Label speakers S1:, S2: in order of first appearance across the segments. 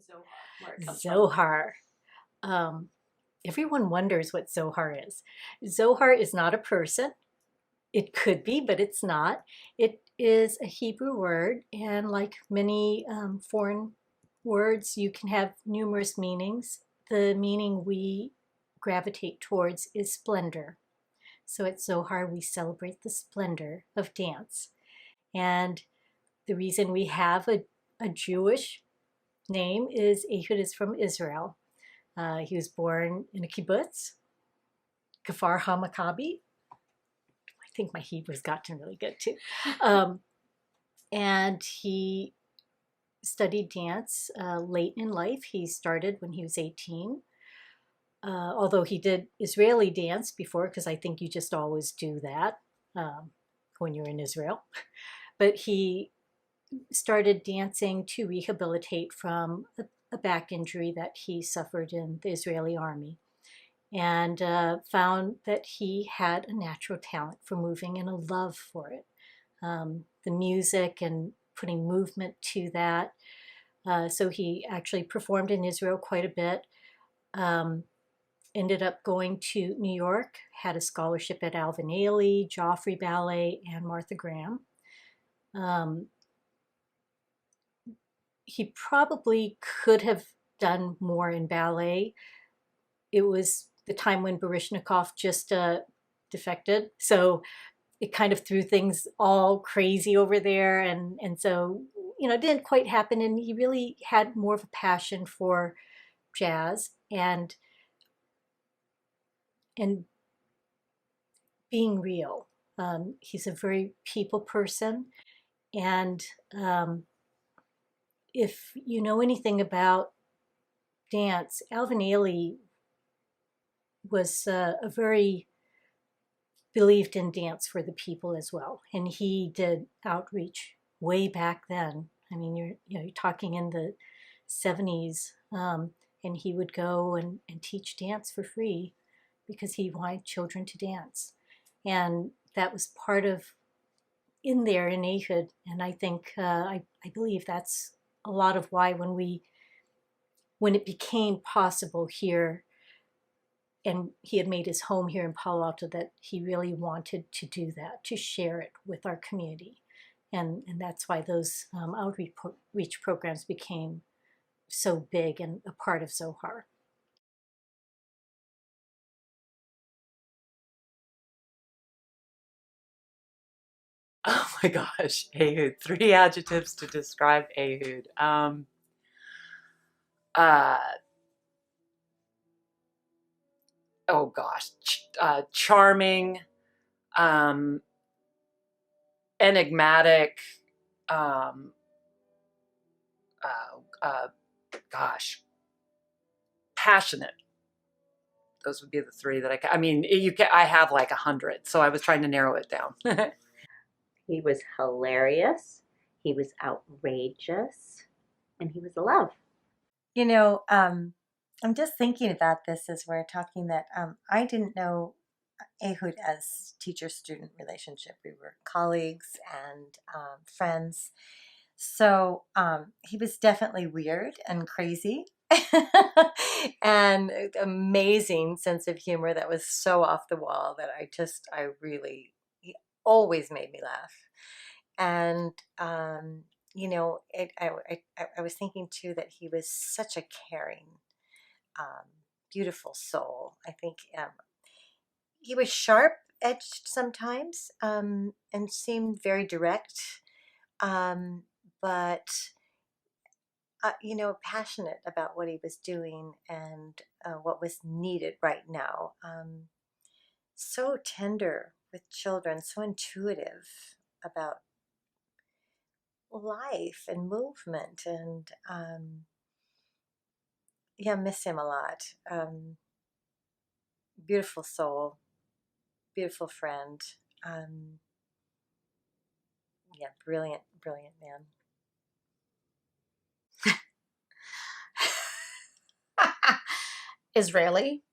S1: Zohar, where it comes from.
S2: Zohar. Everyone wonders what Zohar is. Zohar is not a person. It could be, but it's not. It is a Hebrew word, and like many foreign words, you can have numerous meanings. The meaning we gravitate towards is splendor. So at Zohar, we celebrate the splendor of dance. And the reason we have a Jewish name is Ehud is from Israel. He was born in a kibbutz, Kfar HaMaccabi. I think my Hebrew's gotten really good too. And he studied dance late in life. He started when he was 18. Although he did Israeli dance before, because I think you just always do that when you're in Israel. But he started dancing to rehabilitate from a back injury that he suffered in the Israeli army, and found that he had a natural talent for moving and a love for it. The music and putting movement to that. So he actually performed in Israel quite a bit. Ended up going to New York, had a scholarship at Alvin Ailey, Joffrey Ballet, and Martha Graham. He probably could have done more in ballet. It was the time when Baryshnikov just defected, so it kind of threw things all crazy over there, and so it didn't quite happen. And he really had more of a passion for jazz and being real. He's a very people person, and if you know anything about dance, Alvin Ailey was a very believed in dance for the people as well, and he did outreach way back then. I mean, you're talking in the 70s, and he would go and teach dance for free because he wanted children to dance, and that was part of in there in Ehud. And I think I believe that's a lot of why when it became possible here, and he had made his home here in Palo Alto, that he really wanted to do that, to share it with our community. And that's why those outreach programs became so big and a part of Zohar.
S1: Oh my gosh, Ehud. 3 adjectives to describe Ehud. Oh gosh, charming, enigmatic, gosh, passionate. Those would be the 3 that I mean, I have like 100, so I was trying to narrow it down.
S3: He was hilarious, he was outrageous, and he was a love.
S4: I'm just thinking about this as we're talking that I didn't know Ehud as teacher-student relationship. We were colleagues and friends. So he was definitely weird and crazy and amazing sense of humor that was so off the wall that he always made me laugh. And, I was thinking too that he was such a caring, beautiful soul. I think he was sharp-edged sometimes, and seemed very direct, but passionate about what he was doing and what was needed right now. So tender with children, so intuitive about life and movement, and miss him a lot. Beautiful soul, beautiful friend. Brilliant man.
S5: Israeli.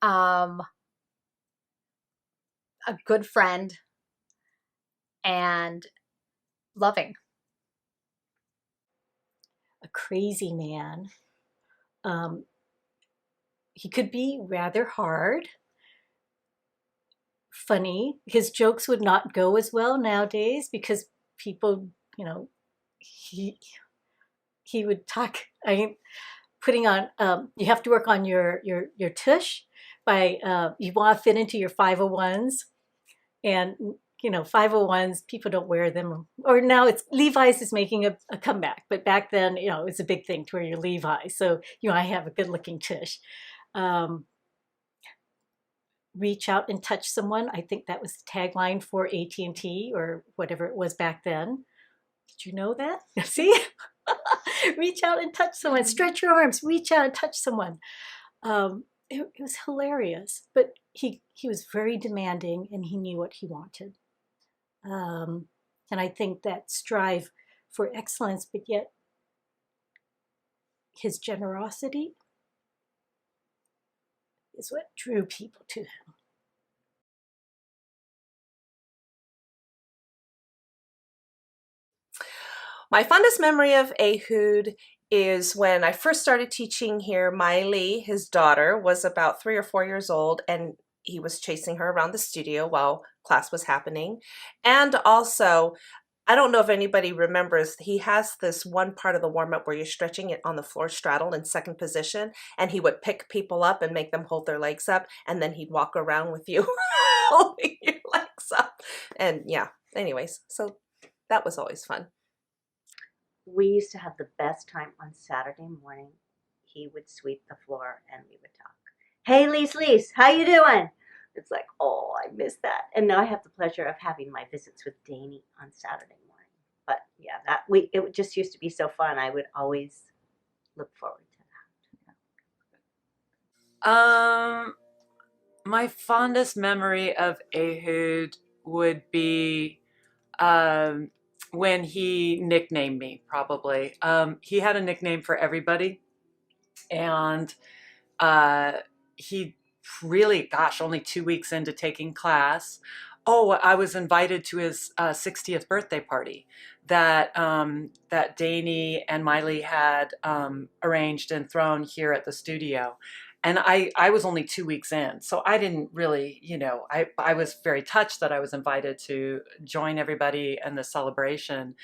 S5: A good friend and loving.
S2: crazy man. He could be rather hard, funny. His jokes would not go as well nowadays because people, he would talk. I mean, putting on. You have to work on your tush by you want to fit into your 501s, and 501s, people don't wear them. Or now it's Levi's is making a comeback, but back then it's a big thing to wear your Levi's. So I have a good looking tush. Reach out and touch someone. I think that was the tagline for AT&T or whatever it was back then. Did you know that? See? Reach out and touch someone. Stretch your arms. Reach out and touch someone. It was hilarious. But he was very demanding, and he knew what he wanted. And I think that strive for excellence, but yet his generosity is what drew people to him.
S5: My fondest memory of Ehud is when I first started teaching here. Miley, his daughter, was about 3 or 4 years old, and he was chasing her around the studio while class was happening. And also, I don't know if anybody remembers, he has this one part of the warm-up where you're stretching it on the floor straddle in second position, and he would pick people up and make them hold their legs up, and then he'd walk around with you holding your legs up. And yeah, anyways, so that was always fun.
S3: We used to have the best time on Saturday morning. He would sweep the floor and we would talk. Hey, Lise, how you doing? It's like, oh, I miss that. And now I have the pleasure of having my visits with Daynee on Saturday morning. But yeah, it just used to be so fun. I would always look forward to that.
S1: My fondest memory of Ehud would be when he nicknamed me, probably. He had a nickname for everybody. And he really, only 2 weeks into taking class, I was invited to his 60th birthday party that Daynee and Miley had arranged and thrown here at the studio. And I was only 2 weeks in, so I didn't really, I was very touched that I was invited to join everybody in the celebration.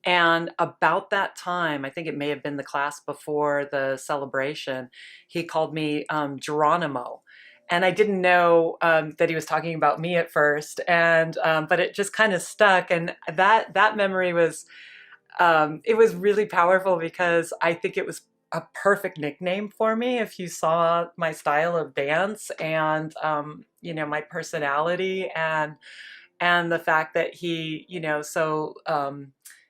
S1: And about that time, I think it may have been the class before the celebration, he called me Geronimo. And I didn't know that he was talking about me at first, but it just kind of stuck. And that memory was, it was really powerful because I think it was a perfect nickname for me. If you saw my style of dance and my personality and the fact that he so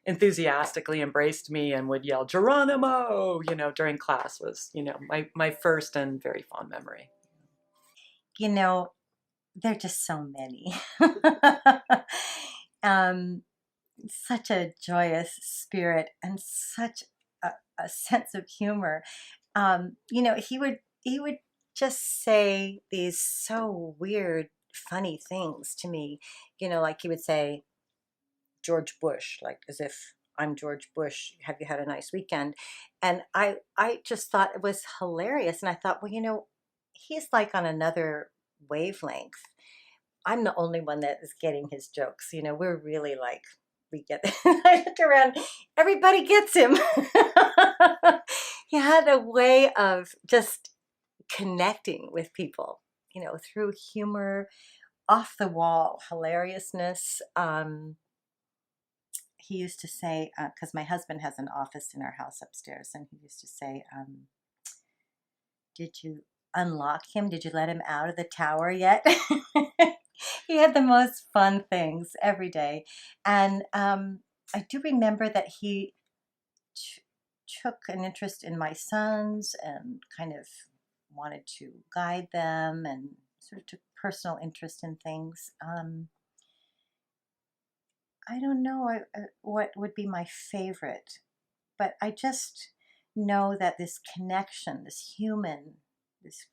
S1: enthusiastically embraced me and would yell Geronimo during class was my first and very fond memory.
S4: There are just so many. Such a joyous spirit and such a sense of humor. He would just say these so weird, funny things to me. Like he would say, George Bush, like as if I'm George Bush. Have you had a nice weekend? And I just thought it was hilarious. And I thought, well, he's like on another wavelength. I'm the only one that is getting his jokes. We're really like, we get I look around, everybody gets him. He had a way of just connecting with people, through humor, off the wall hilariousness. He used to say, because my husband has an office in our house upstairs, and he used to say, did you unlock him? Did you let him out of the tower yet? He had the most fun things every day. And I do remember that he took an interest in my sons and kind of wanted to guide them and sort of took personal interest in things. I don't know what would be my favorite, but I just know that this connection, this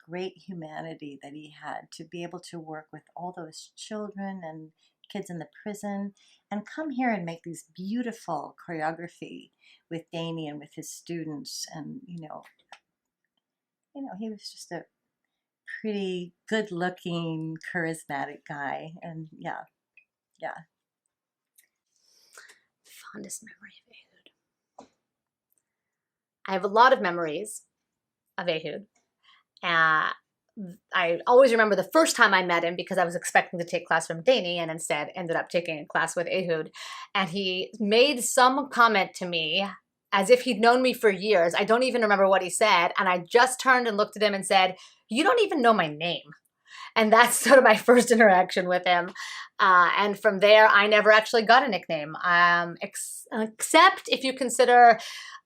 S4: great humanity that he had to be able to work with all those children and kids in the prison and come here and make these beautiful choreography with Daynee and with his students. And, he was just a pretty good looking, charismatic guy. And yeah.
S6: Fondest memory of Ehud. I have a lot of memories of Ehud. I always remember the first time I met him because I was expecting to take class from Daynee and instead ended up taking a class with Ehud. And he made some comment to me as if he'd known me for years. I don't even remember what he said. And I just turned and looked at him and said, "You don't even know my name." And that's sort of my first interaction with him. And from there, I never actually got a nickname, except if you consider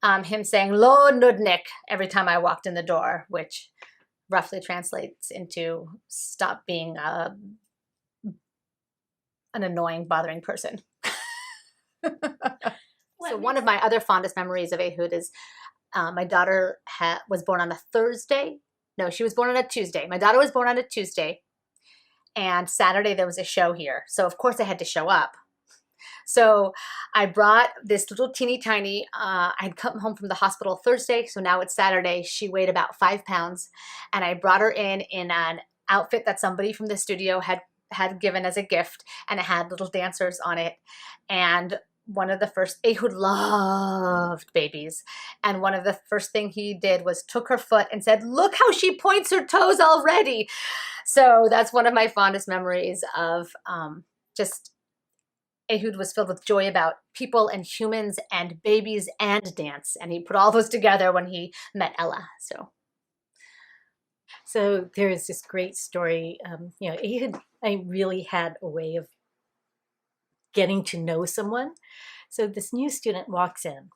S6: him saying "Lo Nudnik" every time I walked in the door, which roughly translates into "stop being an annoying, bothering person." So one of my other fondest memories of Ehud is my daughter was born on a Thursday. No, she was born on a Tuesday. My daughter was born on a Tuesday, and Saturday there was a show here. So of course I had to show up. So I brought this little teeny tiny, I'd come home from the hospital Thursday, so now it's Saturday. She weighed about 5 pounds, and I brought her in an outfit that somebody from the studio had given as a gift, and it had little dancers on it. And one of the first, Ehud loved babies, and one of the first thing he did was took her foot and said, "Look how she points her toes already." So that's one of my fondest memories of just Ehud was filled with joy about people and humans and babies and dance. And he put all those together when he met Ella.
S2: So there is this great story. I really had a way of getting to know someone. So this new student walks in,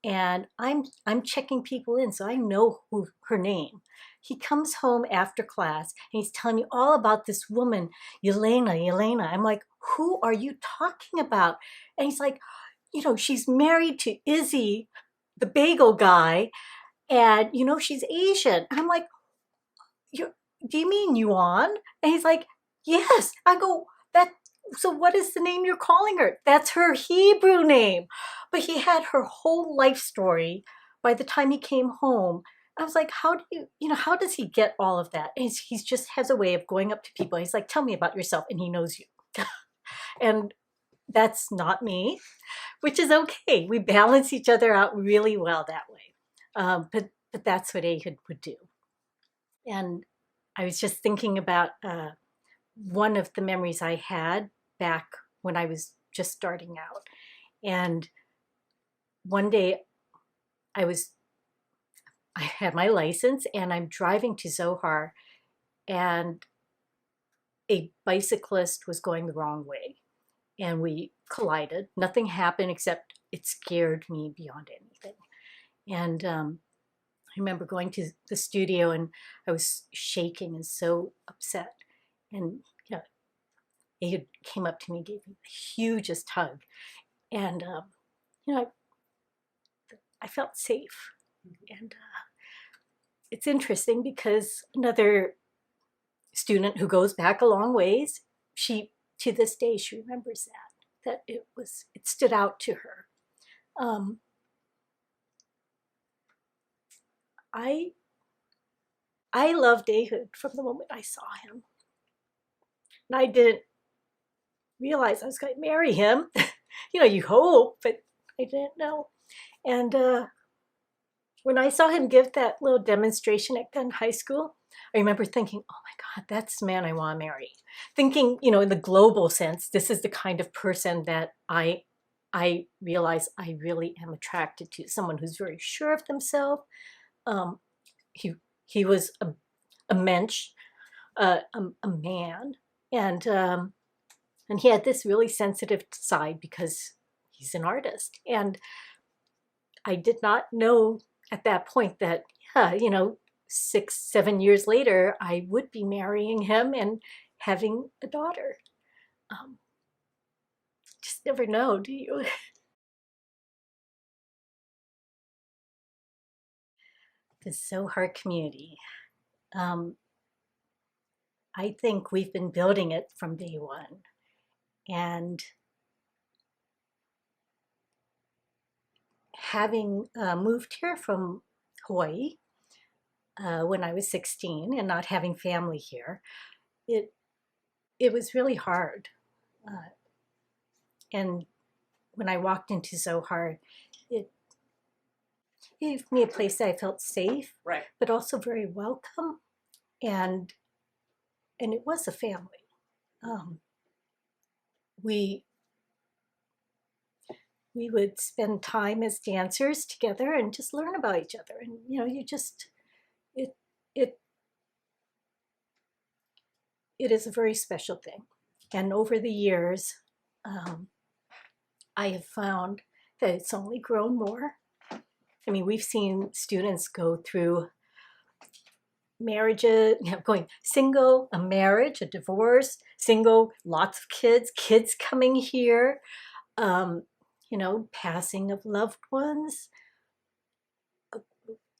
S2: and I'm checking people in, so I know her name. He comes home after class and he's telling me all about this woman, Yelena. I'm like, "Who are you talking about?" And he's like, "She's married to Izzy, the bagel guy, and she's Asian." And I'm like, "Do you mean Yuan?" And he's like, "Yes." I go, "So what is the name you're calling her?" "That's her Hebrew name." But he had her whole life story by the time he came home. I was like, how does he get all of that? And he just has a way of going up to people. He's like, "Tell me about yourself," and he knows you. And that's not me, which is okay. We balance each other out really well that way. But that's what Ehud would do. And I was just thinking about one of the memories I had back when I was just starting out. And one day I had my license and I'm driving to Zohar, and a bicyclist was going the wrong way and we collided. Nothing happened except it scared me beyond anything. And I remember going to the studio and I was shaking and so upset. And Ehud came up to me and gave me the hugest hug. And I felt safe. And it's interesting because another student who goes back a long ways, to this day she remembers that it stood out to her. I loved Ehud from the moment I saw him. And I didn't realize I was going to marry him. You hope, but I didn't know. And when I saw him give that little demonstration at Gun High School, I remember thinking, "Oh my God, that's the man I want to marry." Thinking, in the global sense, this is the kind of person that I realize I really am attracted to. Someone who's very sure of themselves. He was a mensch, a man, and he had this really sensitive side because he's an artist. And I did not know at that point that, 6-7 years later, I would be marrying him and having a daughter. Just never know, do you? The Zohar community. I think we've been building it from day one. And having moved here from Hawaii when I was 16 and not having family here, it was really hard. And when I walked into Zohar, it gave me a place that I felt safe,
S1: Right.
S2: but also very welcome. And it was a family. We would spend time as dancers together and just learn about each other. And it is a very special thing. And over the years, I have found that it's only grown more. I mean, we've seen students go through marriages, going single, a marriage, a divorce, single, lots of kids coming here, passing of loved ones,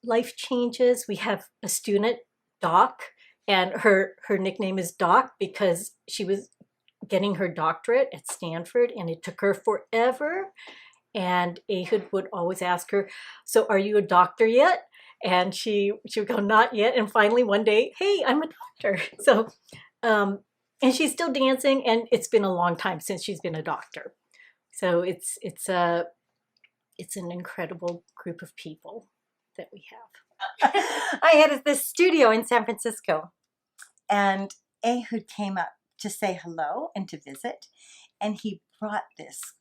S2: life changes. We have a student, Doc, and her nickname is Doc because she was getting her doctorate at Stanford, and it took her forever. And Ehud would always ask her, "So are you a doctor yet?" And she would go, "Not yet." And finally one day, "Hey, I'm a doctor." So, and she's still dancing, and it's been a long time since she's been a doctor. So it's an incredible group of people that we have.
S4: I had this studio in San Francisco, and Ehud came up to say hello and to visit, and he brought this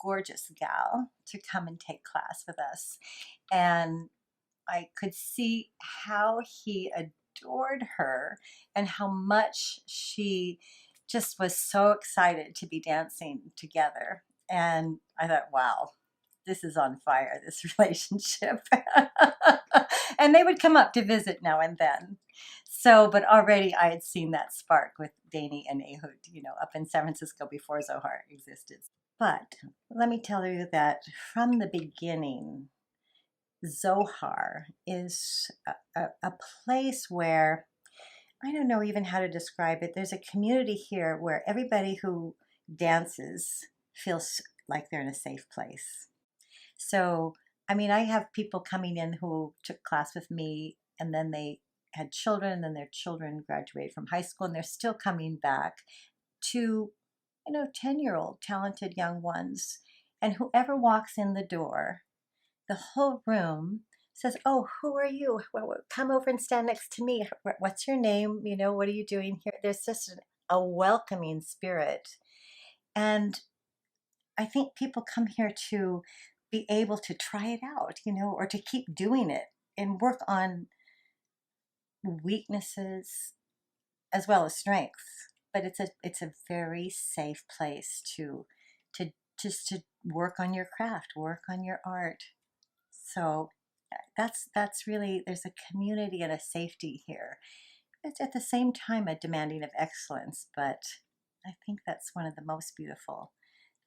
S4: gorgeous gal to come and take class with us, and I could see how he adored her and how much she just was so excited to be dancing together. And I thought, wow, this is on fire, this relationship. And they would come up to visit now and then. So, but already I had seen that spark with Daynee and Ehud, up in San Francisco before Zohar existed. But let me tell you that from the beginning, Zohar is a place where, I don't know even how to describe it. There's a community here where everybody who dances feels like they're in a safe place. So, I mean, I have people coming in who took class with me, and then they had children, and then their children graduated from high school, and they're still coming back to, 10-year-old talented young ones. And whoever walks in the door, the whole room says, "Oh, who are you? Well, come over and stand next to me. What's your name? What are you doing here?" There's just a welcoming spirit. And I think people come here to be able to try it out, or to keep doing it and work on weaknesses as well as strengths. But it's a very safe place to just to work on your craft, work on your art. So that's really, there's a community and a safety here. It's at the same time a demanding of excellence, but I think that's one of the most beautiful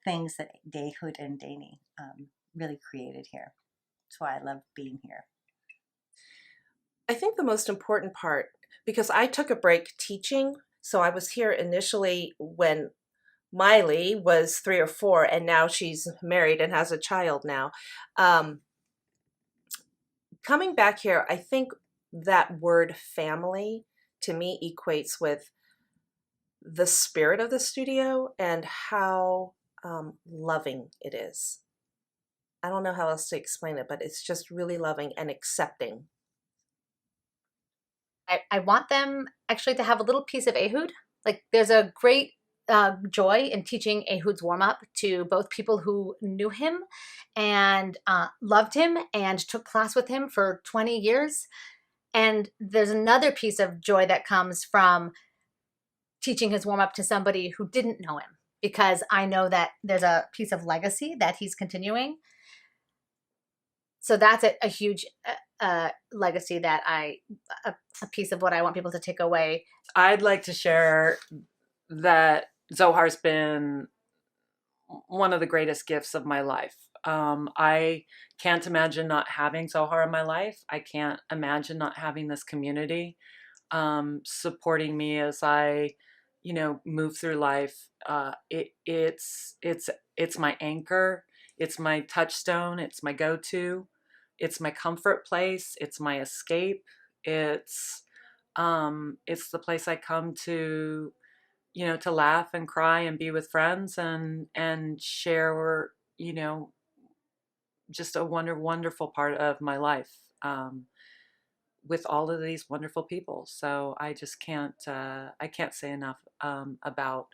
S4: things that Ehud and Daynee really created here. That's why I love being here.
S5: I think the most important part, because I took a break teaching, so I was here initially when Miley was 3 or 4, and now she's married and has a child now. Coming back here, I think that word family to me equates with the spirit of the studio and how loving it is. I don't know how else to explain it, but it's just really loving and accepting.
S6: I want them actually to have a little piece of Ehud. Like, there's a great joy in teaching Ehud's warm-up to both people who knew him and loved him and took class with him for 20 years. And there's another piece of joy that comes from teaching his warm-up to somebody who didn't know him, because I know that there's a piece of legacy that he's continuing. So that's a huge legacy that a piece of what I want people to take away.
S1: I'd like to share that Zohar's been one of the greatest gifts of my life. I can't imagine not having Zohar in my life. I can't imagine not having this community supporting me as I move through life. It's my anchor. It's my touchstone. It's my go-to. It's my comfort place. It's my escape. It's the place I come to, to laugh and cry and be with friends and share, just a wonderful part of my life. With all of these wonderful people. So I just I can't say enough about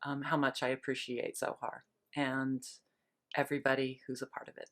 S1: how much I appreciate Zohar and everybody who's a part of it.